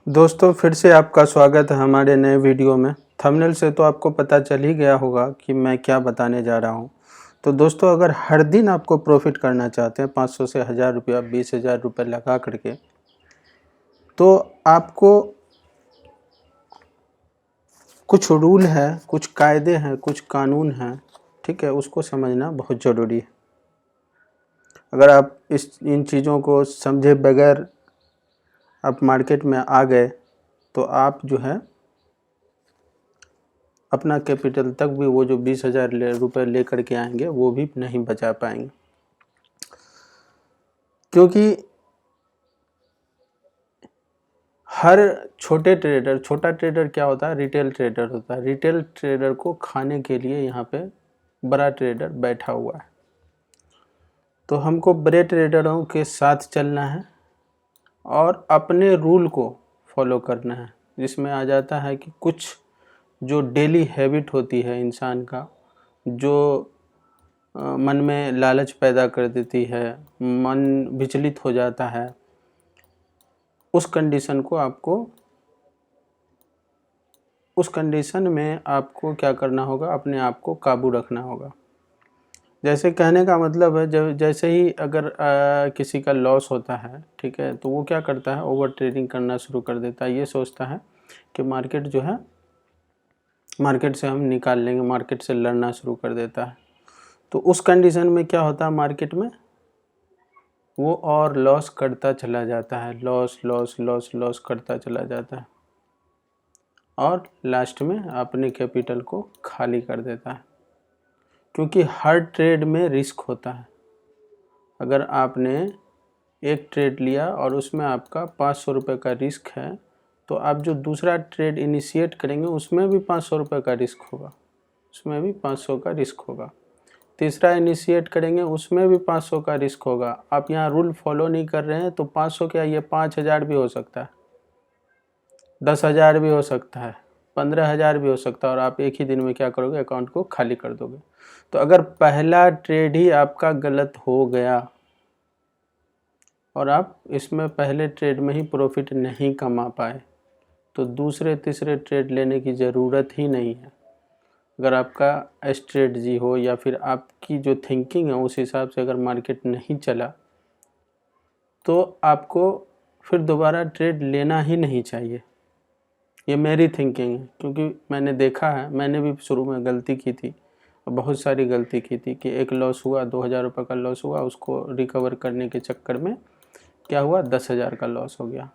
दोस्तों फिर से आपका स्वागत है हमारे नए वीडियो में। थंबनेल से तो आपको पता चल ही गया होगा कि मैं क्या बताने जा रहा हूं। तो दोस्तों अगर हर दिन आपको प्रॉफिट करना चाहते हैं 500 से 1000 रुपया 20,000 रुपये लगा करके, तो आपको कुछ रूल है, कुछ कायदे हैं, कुछ कानून हैं, ठीक है, उसको समझना बहुत ज़रूरी है। अगर आप इन चीज़ों को समझे बगैर आप मार्केट में आ गए तो आप जो है अपना कैपिटल तक भी वो जो 20,000 रुपये ले करके आएंगे वो भी नहीं बचा पाएंगे। क्योंकि हर छोटा ट्रेडर क्या होता है, रिटेल ट्रेडर होता है। रिटेल ट्रेडर को खाने के लिए यहाँ पे बड़ा ट्रेडर बैठा हुआ है। तो हमको बड़े ट्रेडरों के साथ चलना है और अपने रूल को फॉलो करना है, जिसमें आ जाता है कि कुछ जो डेली हैबिट होती है इंसान का, जो मन में लालच पैदा कर देती है, मन विचलित हो जाता है, उस कंडीशन में आपको क्या करना होगा, अपने आप को काबू रखना होगा। जैसे कहने का मतलब है, जब जैसे ही अगर किसी का लॉस होता है, ठीक है, तो वो क्या करता है, ओवर ट्रेडिंग करना शुरू कर देता है। ये सोचता है कि मार्केट जो है, मार्केट से हम निकाल लेंगे, मार्केट से लड़ना शुरू कर देता है। तो उस कंडीशन में क्या होता है, मार्केट में वो और लॉस करता चला जाता है, लॉस लॉस लॉस लॉस करता चला जाता है और लास्ट में अपने कैपिटल को खाली कर देता है। क्योंकि हर ट्रेड में रिस्क होता है। अगर आपने एक ट्रेड लिया और उसमें आपका 500 रुपये का रिस्क है, तो आप जो दूसरा ट्रेड इनिशिएट करेंगे उसमें भी 500 रुपये का रिस्क होगा, उसमें भी 500 का रिस्क होगा। तीसरा इनिशिएट करेंगे उसमें भी 500 का रिस्क होगा। आप यहाँ रूल फॉलो नहीं कर रहे हैं तो 500 क्या, ये 5,000 भी हो सकता है, 10,000 भी हो सकता है, 15,000 भी हो सकता है, और आप एक ही दिन में क्या करोगे, अकाउंट को खाली कर दोगे। तो अगर पहला ट्रेड ही आपका गलत हो गया और आप इसमें पहले ट्रेड में ही प्रॉफिट नहीं कमा पाए, तो दूसरे तीसरे ट्रेड लेने की ज़रूरत ही नहीं है। अगर आपका स्ट्रेटजी हो या फिर आपकी जो थिंकिंग है उस हिसाब से अगर मार्केट नहीं चला, तो आपको फिर दोबारा ट्रेड लेना ही नहीं चाहिए। ये मेरी थिंकिंग है, क्योंकि मैंने देखा है, मैंने भी शुरू में गलती की थी, बहुत सारी गलती की थी कि एक लॉस हुआ, 2,000 रुपये का लॉस हुआ, उसको रिकवर करने के चक्कर में क्या हुआ, 10,000 का लॉस हो गया।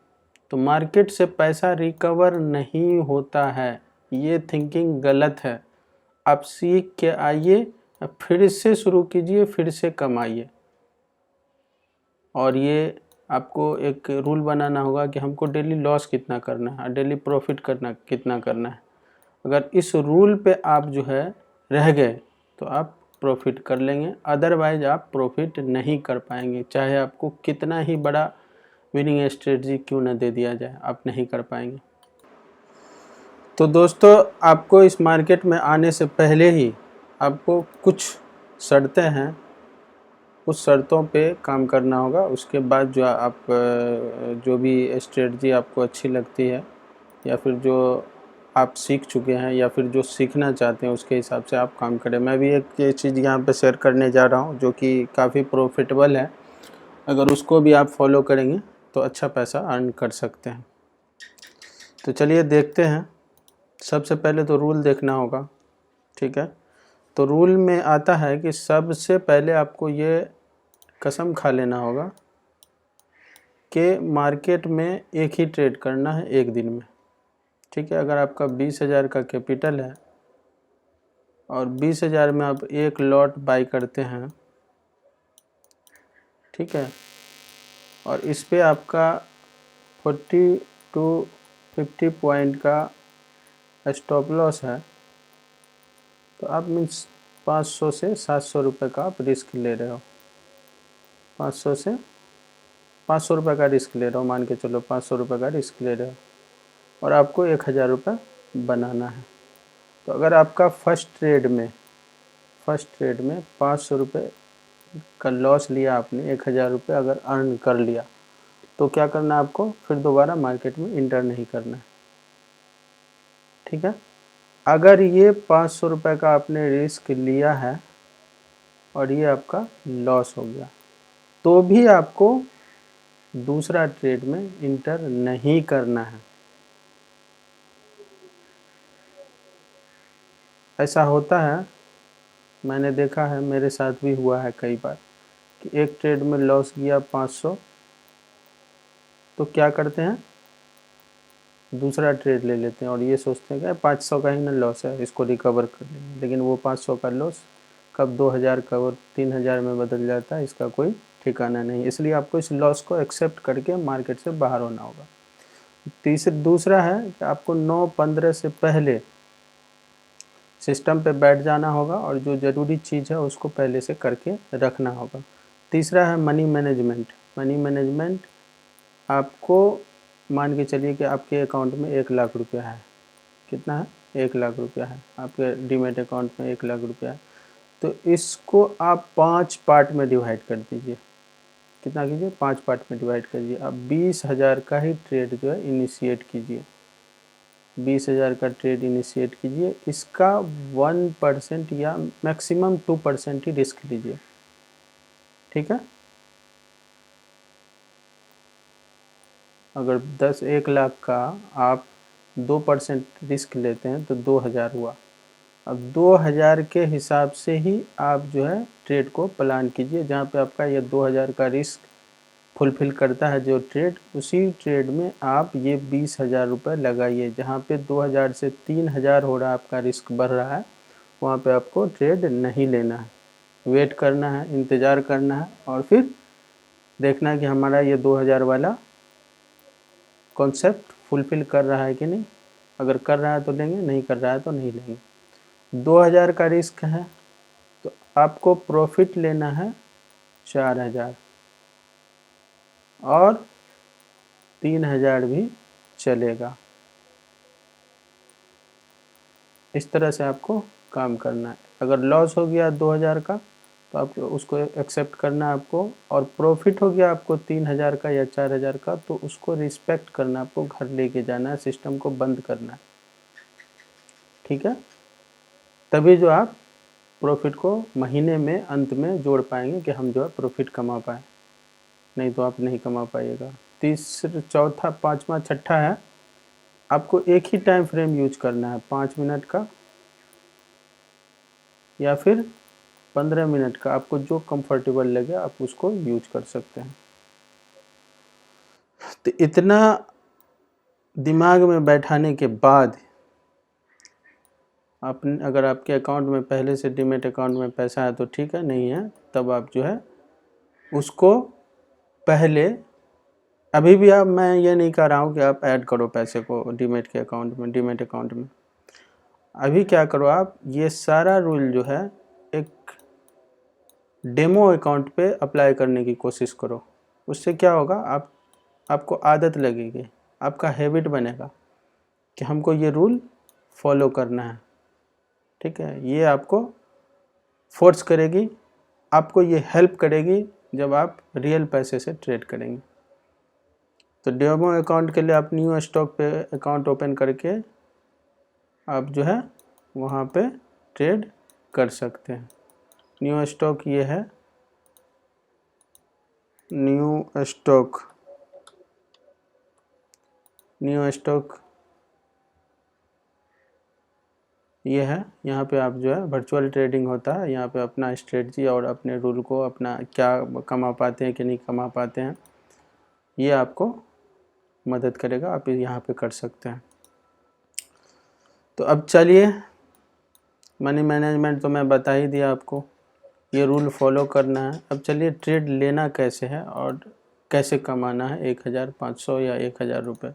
तो मार्केट से पैसा रिकवर नहीं होता है, ये थिंकिंग गलत है। आप सीख के आइए, फिर से शुरू कीजिए, फिर से कमाइए। और ये आपको एक रूल बनाना होगा कि हमको डेली लॉस कितना करना है, डेली प्रॉफिट कितना करना है। अगर इस रूल पे आप जो है रह गए तो आप प्रॉफिट कर लेंगे, अदरवाइज आप प्रॉफिट नहीं कर पाएंगे। चाहे आपको कितना ही बड़ा विनिंग स्ट्रेटजी क्यों न दे दिया जाए, आप नहीं कर पाएंगे। तो दोस्तों आपको इस मार्केट में आने से पहले ही आपको कुछ शर्तें हैं, उस शर्तों पे काम करना होगा। उसके बाद जो आप जो भी स्ट्रेटजी आपको अच्छी लगती है या फिर जो आप सीख चुके हैं या फिर जो सीखना चाहते हैं उसके हिसाब से आप काम करें। मैं भी एक ये चीज़ यहाँ पे शेयर करने जा रहा हूँ जो कि काफ़ी प्रॉफिटेबल है। अगर उसको भी आप फॉलो करेंगे तो अच्छा पैसा अर्न कर सकते हैं। तो चलिए देखते हैं। सबसे पहले तो रूल देखना होगा, ठीक है। तो रूल में आता है कि सबसे पहले आपको ये कसम खा लेना होगा कि मार्केट में एक ही ट्रेड करना है एक दिन में, ठीक है। अगर आपका 20,000 का कैपिटल है और 20,000 में आप एक लॉट बाई करते हैं, ठीक है, और इस पे आपका 40 to 50 पॉइंट का स्टॉप लॉस है, तो आप मीन्स 500 से 700 रुपये का आप रिस्क ले रहे हो। 500 से 500 रुपये का रिस्क ले रहे हो, मान के चलो 500 रुपये का रिस्क ले रहे हो और आपको 1,000 रुपये बनाना है। तो अगर आपका फर्स्ट ट्रेड में 500 रुपये का लॉस लिया आपने, 1,000 रुपये अगर अर्न कर लिया, तो क्या करना है आपको, फिर दोबारा मार्केट में इंटर नहीं करना है। ठीक है, अगर ये 500 रुपये का आपने रिस्क लिया है और ये आपका लॉस हो गया, तो भी आपको दूसरा ट्रेड में इंटर नहीं करना है। ऐसा होता है, मैंने देखा है, मेरे साथ भी हुआ है कई बार कि एक ट्रेड में लॉस गया 500, तो क्या करते हैं, दूसरा ट्रेड ले लेते हैं और ये सोचते हैं कि 500 का ही ना लॉस है, इसको रिकवर कर लेंगे। लेकिन वो 500 का लॉस कब 2000 का और 3000 में बदल जाता है, इसका कोई ठिकाना नहीं। इसलिए आपको इस लॉस को एक्सेप्ट करके मार्केट से बाहर होना होगा। दूसरा है कि आपको 9-15 से पहले सिस्टम पे बैठ जाना होगा और जो ज़रूरी चीज़ है उसको पहले से करके रखना होगा। तीसरा है मनी मैनेजमेंट। मनी मैनेजमेंट, आपको मान के चलिए कि आपके अकाउंट में 1 लाख रुपया है। कितना है, 1 लाख रुपया है आपके डीमेट अकाउंट में, 1 लाख रुपया है। तो इसको आप 5 पार्ट में डिवाइड कर दीजिए। कितना कीजिए, 5 पार्ट में डिवाइड करिए। आप 20,000 का ही ट्रेड जो है इनिशिएट कीजिए। 20,000 का ट्रेड इनिशिएट कीजिए। इसका 1% या मैक्सिमम 2% ही रिस्क लीजिए। ठीक है, अगर 1 लाख का आप 2% रिस्क लेते हैं तो 2,000 हुआ। अब 2000 के हिसाब से ही आप जो है ट्रेड को प्लान कीजिए। जहाँ पे आपका ये 2000 का रिस्क फुलफिल करता है जो ट्रेड, उसी ट्रेड में आप ये 20,000 रुपये लगाइए। जहाँ पे 2000 से 3000 हो रहा है, आपका रिस्क बढ़ रहा है, वहाँ पे आपको ट्रेड नहीं लेना है। वेट करना है, इंतज़ार करना है और फिर देखना है कि हमारा ये 2000 वाला कॉन्सेप्ट फुलफिल कर रहा है कि नहीं। अगर कर रहा है तो लेंगे, नहीं कर रहा है तो नहीं लेंगे। 2000 का रिस्क है तो आपको प्रॉफिट लेना है 4000 और 3000 भी चलेगा। इस तरह से आपको काम करना है। अगर लॉस हो गया 2000 का तो आप उसको एक्सेप्ट करना है आपको, और प्रॉफिट हो गया आपको 3000 का या 4000 का, तो उसको रिस्पेक्ट करना, आपको घर लेके जाना है, सिस्टम को बंद करना है। ठीक है, तभी जो आप प्रॉफिट को महीने में अंत में जोड़ पाएंगे कि हम जो है प्रॉफिट कमा पाए, नहीं तो आप नहीं कमा पाइएगा। तीसरा, चौथा, पाँचवा, छठा है, आपको एक ही टाइम फ्रेम यूज करना है, 5 मिनट का या फिर 15 मिनट का। आपको जो कंफर्टेबल लगे आप उसको यूज कर सकते हैं। तो इतना दिमाग में बैठाने के बाद आप, अगर आपके अकाउंट में पहले से डीमेट अकाउंट में पैसा है तो ठीक है, नहीं है तब आप जो है उसको पहले, अभी भी आप, मैं ये नहीं कह रहा हूँ कि आप ऐड करो पैसे को डीमेट के अकाउंट में, डीमेट अकाउंट में। अभी क्या करो, आप ये सारा रूल जो है एक डेमो अकाउंट पे अप्लाई करने की कोशिश करो। उससे क्या होगा, आपको आदत लगेगी, आपका हैबिट बनेगा कि हमको ये रूल फॉलो करना है। ठीक है, ये आपको फोर्स करेगी, आपको ये हेल्प करेगी जब आप रियल पैसे से ट्रेड करेंगे। तो डेमो अकाउंट के लिए आप न्यू स्टॉक पे अकाउंट ओपन करके आप जो है वहाँ पे ट्रेड कर सकते हैं। न्यू स्टॉक ये है, न्यू स्टॉक ये है। यहाँ पे आप जो है वर्चुअल ट्रेडिंग होता है, यहाँ पे अपना स्ट्रेटजी और अपने रूल को, अपना क्या कमा पाते हैं कि नहीं कमा पाते हैं, ये आपको मदद करेगा, आप यहाँ पे कर सकते हैं। तो अब चलिए, मनी मैनेजमेंट तो मैं बता ही दिया आपको, ये रूल फॉलो करना है। अब चलिए ट्रेड लेना कैसे है और कैसे कमाना है 1500 या 1000 रुपये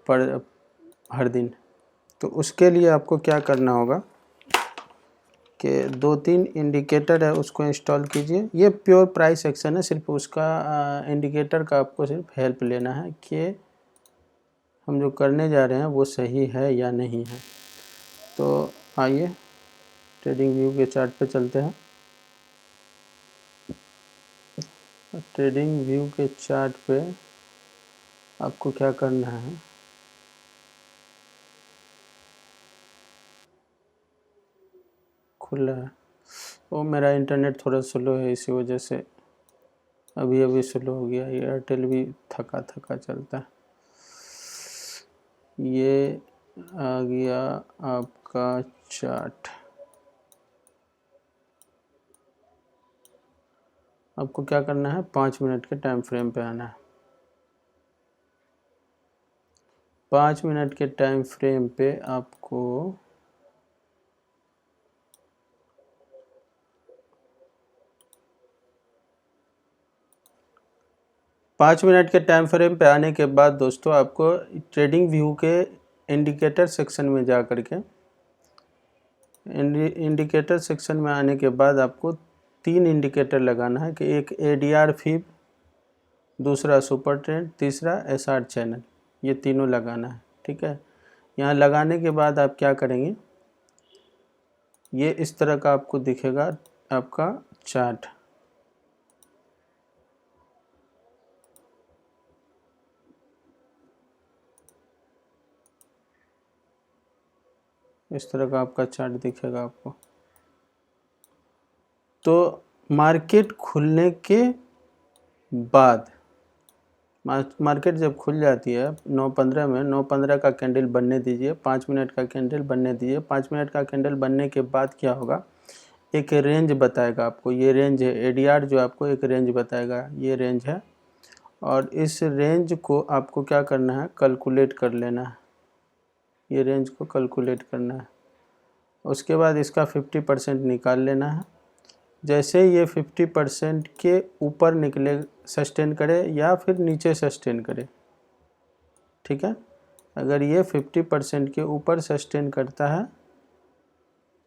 पर हर दिन। तो उसके लिए आपको क्या करना होगा कि 2-3 इंडिकेटर है उसको इंस्टॉल कीजिए। ये प्योर प्राइस एक्शन है, सिर्फ उसका इंडिकेटर का आपको सिर्फ हेल्प लेना है कि हम जो करने जा रहे हैं वो सही है या नहीं है। तो आइए ट्रेडिंग व्यू के चार्ट पे चलते हैं। ट्रेडिंग व्यू के चार्ट पे आपको क्या करना है, खुला है। वो मेरा इंटरनेट थोड़ा स्लो है, इसी वजह से अभी अभी स्लो हो गया। एयरटेल भी थका थका चलता है। ये आ गया आपका चार्ट। आपको क्या करना है, 5 मिनट के टाइम फ्रेम पे आना है। 5 मिनट के टाइम फ्रेम पे आपको 5 मिनट के टाइम फ्रेम पे आने के बाद दोस्तों आपको ट्रेडिंग व्यू के इंडिकेटर सेक्शन में जा कर के इंडिकेटर सेक्शन में आने के बाद आपको 3 इंडिकेटर लगाना है कि एक एडीआर फिब, दूसरा सुपर ट्रेंड, तीसरा एसआर चैनल। ये तीनों लगाना है, ठीक है। यहाँ लगाने के बाद आप क्या करेंगे, ये इस तरह का आपको दिखेगा आपका चार्ट। इस तरह का आपका चार्ट दिखेगा आपको। तो मार्केट खुलने के बाद, मार्केट जब खुल जाती है 9:15 में, 9:15 का कैंडल बनने दीजिए, 5 मिनट का कैंडल बनने दीजिए। 5 मिनट का कैंडल बनने के बाद क्या होगा, एक रेंज बताएगा आपको। ये रेंज है एडीआर, जो आपको एक रेंज बताएगा, ये रेंज है। और इस रेंज को आपको क्या करना है, कैलकुलेट कर लेना है। ये रेंज को कैलकुलेट करना है। उसके बाद इसका 50% निकाल लेना है। जैसे ये 50% के ऊपर निकले, सस्टेन करे या फिर नीचे सस्टेन करे, ठीक है। अगर ये 50% के ऊपर सस्टेन करता है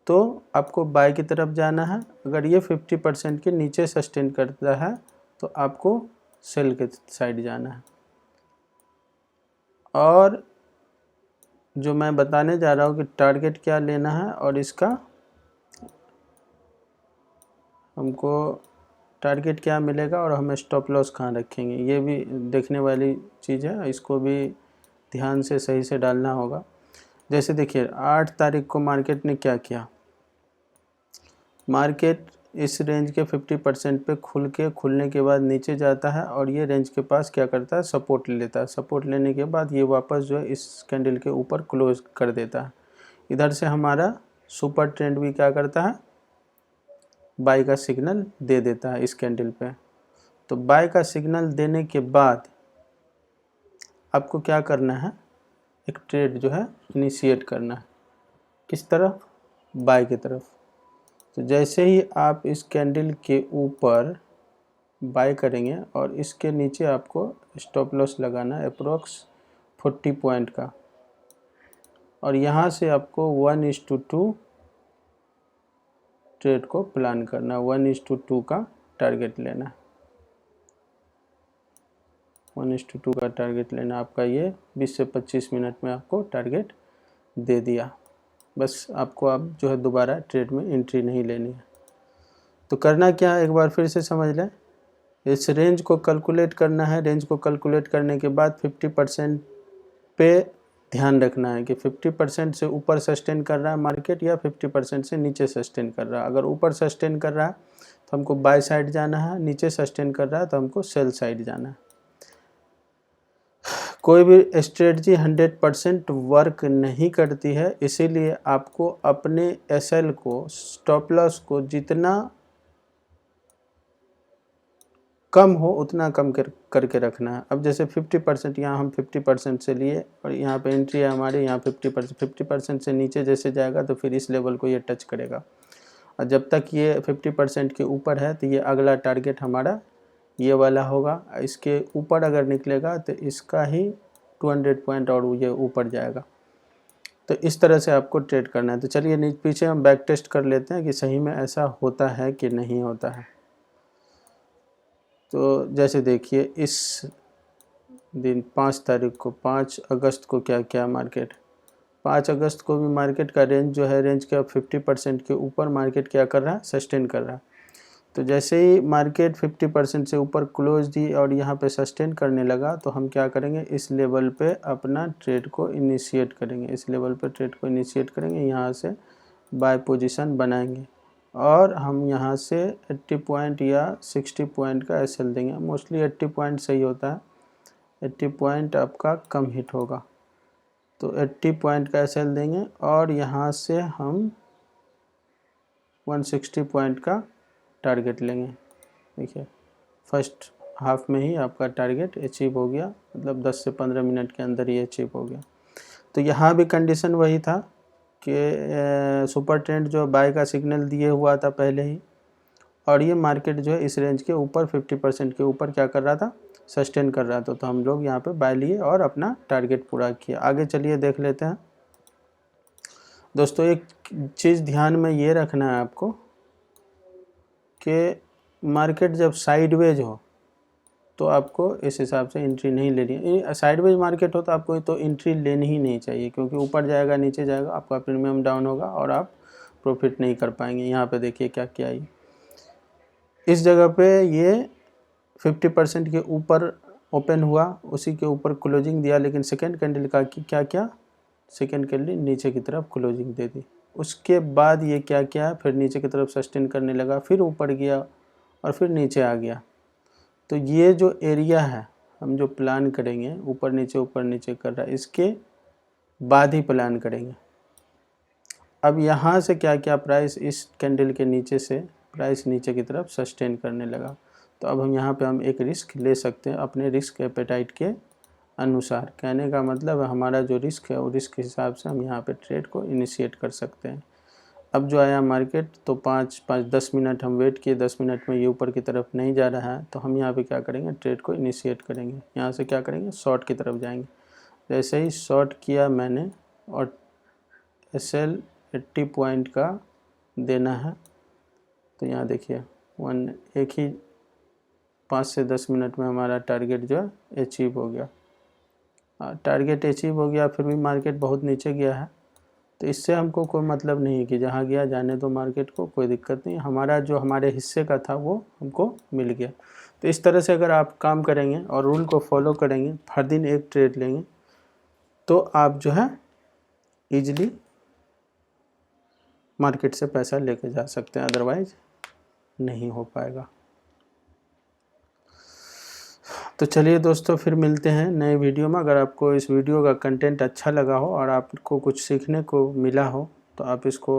तो आपको बाय की तरफ जाना है। अगर ये 50% के नीचे सस्टेन करता है तो आपको सेल के साइड जाना है। और जो मैं बताने जा रहा हूँ कि टारगेट क्या लेना है और इसका हमको टारगेट क्या मिलेगा और हमें स्टॉप लॉस कहाँ रखेंगे, ये भी देखने वाली चीज़ है। इसको भी ध्यान से सही से डालना होगा। जैसे देखिए 8 तारीख को मार्केट ने क्या किया, मार्केट इस रेंज के 50% पे खुलने के बाद नीचे जाता है और ये रेंज के पास क्या करता है, सपोर्ट ले लेता है। सपोर्ट लेने के बाद ये वापस जो है इस कैंडल के ऊपर क्लोज कर देता है। इधर से हमारा सुपर ट्रेंड भी क्या करता है, बाय का सिग्नल दे देता है इस कैंडल पे। तो बाय का सिग्नल देने के बाद आपको क्या करना है, एक ट्रेड जो है इनिशिएट करना है। किस तरफ, बाय की तरफ। तो जैसे ही आप इस कैंडल के ऊपर बाय करेंगे और इसके नीचे आपको स्टॉप लॉस लगाना है अप्रोक्स 40 पॉइंट का। और यहाँ से आपको 1:2 ट्रेड को प्लान करना, 1:2 का टारगेट लेना, 1:2 का टारगेट लेना। आपका ये 20 से 25 मिनट में आपको टारगेट दे दिया। बस आपको अब जो है दोबारा ट्रेड में एंट्री नहीं लेनी है। तो करना क्या है, एक बार फिर से समझ लें। इस रेंज को कैलकुलेट करना है। रेंज को कैलकुलेट करने के बाद 50% पे ध्यान रखना है कि 50% से ऊपर सस्टेन कर रहा है मार्केट या 50% से नीचे सस्टेन कर रहा है। अगर ऊपर सस्टेन कर रहा है तो हमको बाय साइड जाना है, नीचे सस्टेन कर रहा है तो हमको सेल साइड जाना है। कोई भी स्ट्रेटजी 100% वर्क नहीं करती है, इसीलिए आपको अपने एसएल को, स्टॉप लॉस को जितना कम हो उतना कम करके रखना है। अब जैसे 50% यहाँ हम 50% से लिए और यहाँ पे एंट्री है हमारे, यहाँ 50% से नीचे जैसे जाएगा तो फिर इस लेवल को ये टच करेगा। और जब तक ये 50% के ऊपर है तो ये अगला टारगेट हमारा ये वाला होगा। इसके ऊपर अगर निकलेगा तो इसका ही 200 पॉइंट और ये ऊपर जाएगा। तो इस तरह से आपको ट्रेड करना है। तो चलिए पीछे हम बैक टेस्ट कर लेते हैं कि सही में ऐसा होता है कि नहीं होता है। तो जैसे देखिए इस दिन 5 तारीख को, 5 अगस्त को क्या किया मार्केट। 5 अगस्त को भी मार्केट का रेंज जो है, रेंज का 50% के ऊपर मार्केट क्या कर रहा है, सस्टेन कर रहा है। तो जैसे ही मार्केट 50% से ऊपर क्लोज दी और यहाँ पे सस्टेन करने लगा तो हम क्या करेंगे, इस लेवल पे अपना ट्रेड को इनिशिएट करेंगे, इस लेवल पे ट्रेड को इनिशिएट करेंगे, यहाँ से बाय पोजीशन बनाएंगे और हम यहाँ से 80 पॉइंट या 60 पॉइंट का एसएल देंगे। मोस्टली 80 पॉइंट सही होता है, 80 पॉइंट आपका कम हिट होगा, तो 80 पॉइंट का एसएल देंगे और यहाँ से हम 160 पॉइंट का टारगेट लेंगे। देखिए फर्स्ट हाफ में ही आपका टारगेट अचीव हो गया, मतलब 10 से 15 मिनट के अंदर ही अचीव हो गया। तो यहाँ भी कंडीशन वही था कि सुपर ट्रेंड जो बाय का सिग्नल दिए हुआ था पहले ही, और ये मार्केट जो है इस रेंज के ऊपर 50% के ऊपर क्या कर रहा था, सस्टेन कर रहा था। तो हम लोग यहाँ पे बाय लिए और अपना टारगेट पूरा किया। आगे चलिए देख लेते हैं दोस्तों। एक चीज़ ध्यान में ये रखना है आपको कि मार्केट जब साइडवेज हो तो आपको इस हिसाब से एंट्री नहीं लेनी है। साइडवेज मार्केट हो तो आपको तो एंट्री लेनी ही नहीं चाहिए, क्योंकि ऊपर जाएगा नीचे जाएगा, आपका प्रीमियम डाउन होगा और आप प्रॉफिट नहीं कर पाएंगे। यहाँ पे देखिए क्या क्या है, इस जगह पे ये 50% के ऊपर ओपन हुआ, उसी के ऊपर क्लोजिंग दिया, लेकिन सेकेंड कैंडल का क्या क्या, सेकेंड कैंडल नीचे की तरफ क्लोजिंग दे दी। उसके बाद ये क्या क्या, फिर नीचे की तरफ सस्टेन करने लगा, फिर ऊपर गया और फिर नीचे आ गया। तो ये जो एरिया है हम जो प्लान करेंगे ऊपर नीचे कर रहा है, इसके बाद ही प्लान करेंगे। अब यहाँ से क्या क्या प्राइस, इस कैंडल के नीचे से प्राइस नीचे की तरफ सस्टेन करने लगा, तो अब हम यहाँ पे हम एक रिस्क ले सकते हैं अपने रिस्क एपेटाइट के अनुसार। कहने का मतलब है हमारा जो रिस्क है वो रिस्क के हिसाब से हम यहाँ पे ट्रेड को इनिशिएट कर सकते हैं। अब जो आया मार्केट तो 5-10 मिनट हम वेट किए, 10 मिनट में ये ऊपर की तरफ नहीं जा रहा है, तो हम यहाँ पे क्या करेंगे, ट्रेड को इनिशिएट करेंगे। यहाँ से क्या करेंगे, शॉर्ट की तरफ जाएंगे। जैसे ही शॉर्ट किया मैंने और एसएल 80 पॉइंट का देना है, तो यहाँ देखिए एक ही 5 से 10 मिनट में हमारा टारगेट जो है अचीव हो गया। टारगेट अचीव हो गया, फिर भी मार्केट बहुत नीचे गया है, तो इससे हमको कोई मतलब नहीं है कि जहाँ गया जाने दो मार्केट को, कोई दिक्कत नहीं। हमारा जो हमारे हिस्से का था वो हमको मिल गया। तो इस तरह से अगर आप काम करेंगे और रूल को फॉलो करेंगे, हर दिन एक ट्रेड लेंगे, तो आप जो है ईजिली मार्केट से पैसा लेके जा सकते हैं, अदरवाइज नहीं हो पाएगा। तो चलिए दोस्तों, फिर मिलते हैं नए वीडियो में। अगर आपको इस वीडियो का कंटेंट अच्छा लगा हो और आपको कुछ सीखने को मिला हो तो आप इसको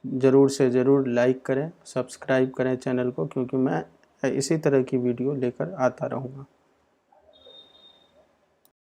ज़रूर से ज़रूर लाइक करें, सब्सक्राइब करें चैनल को, क्योंकि मैं इसी तरह की वीडियो लेकर आता रहूँगा।